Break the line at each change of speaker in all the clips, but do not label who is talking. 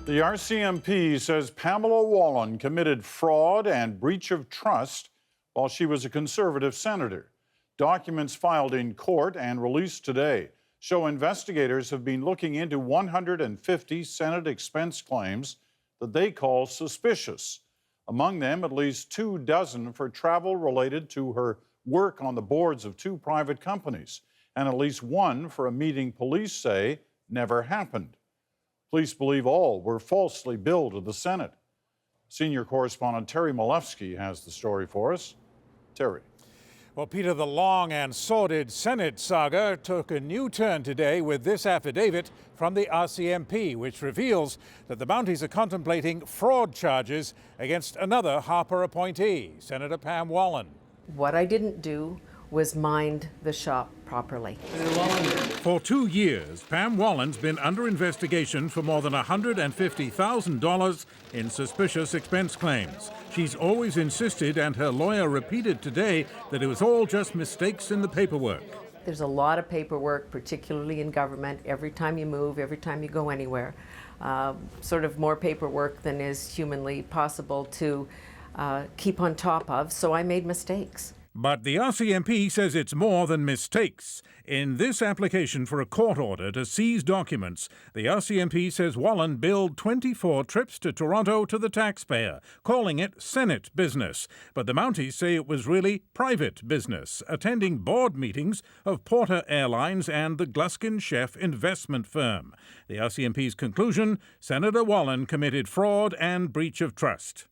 The RCMP says Pamela Wallin committed fraud and breach of trust while she was a Conservative senator. Documents filed in court and released today show investigators have been looking into 150 Senate expense claims that they call suspicious. Among them, at least 24 for travel related to her work on the boards of 2 private companies, and at least 1 for a meeting police say never happened. Police believe all were falsely billed to the Senate. Senior correspondent Terry Malefsky has the story for us. Terry.
Well, Peter, the long and sordid Senate saga took a new turn today with this affidavit from the RCMP, which reveals that the Mounties are contemplating fraud charges against another Harper appointee, Senator Pam Wallin.
What I didn't do was mind the shop properly.
For 2 years, Pam Wallin's been under investigation for more than $150,000 in suspicious expense claims. She's always insisted, and her lawyer repeated today, that it was all just mistakes in the paperwork.
There's a lot of paperwork, particularly in government, every time you move, every time you go anywhere. Sort of more paperwork than is humanly possible to keep on top of, so I made mistakes.
But the RCMP says it's more than mistakes. In this application for a court order to seize documents, the RCMP says Wallin billed 24 trips to Toronto to the taxpayer, calling it Senate business. But the Mounties say it was really private business, attending board meetings of Porter Airlines and the Gluskin Chef investment firm. The RCMP's conclusion, Senator Wallin committed fraud and breach of trust.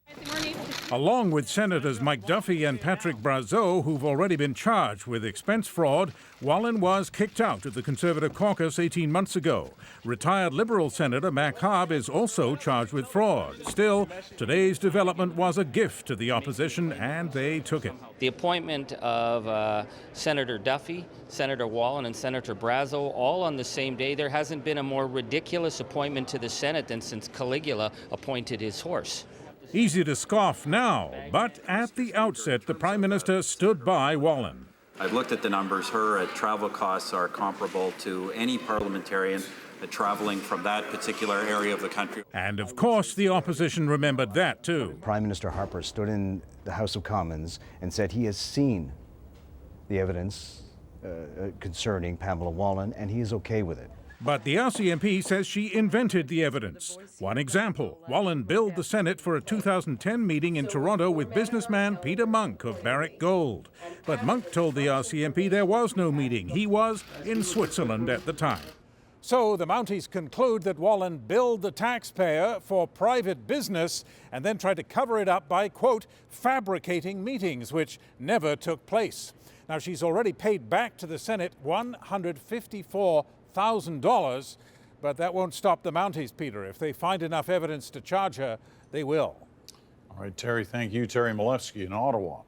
Along with Senators Mike Duffy and Patrick Brazeau, who've already been charged with expense fraud, Wallin was kicked out of the Conservative caucus 18 months ago. Retired Liberal Senator Mac Harb is also charged with fraud. Still, today's development was a gift to the opposition, and they took it.
The appointment of Senator Duffy, Senator Wallin, and Senator Brazeau all on the same day, there hasn't been a more ridiculous appointment to the Senate than since Caligula appointed his horse.
Easy to scoff now, but at the outset, the Prime Minister stood by Wallin.
I've looked at the numbers. Her travel costs are comparable to any parliamentarian traveling from that particular area of the country.
And of course, the opposition remembered that too.
Prime Minister Harper stood in the House of Commons and said he has seen the evidence concerning Pamela Wallin, and he is okay with it.
But the RCMP says she invented the evidence. One example, Wallin billed the Senate for a 2010 meeting in Toronto with businessman Peter Monk of Barrick Gold. But Monk told the RCMP there was no meeting. He was in Switzerland at the time. So the Mounties conclude that Wallin billed the taxpayer for private business and then tried to cover it up by, quote, fabricating meetings, which never took place. Now, she's already paid back to the Senate $154,000, but that won't stop the Mounties, Peter. If they find enough evidence to charge her, they will.
All right, Terry, thank you. Terry Malefsky in Ottawa.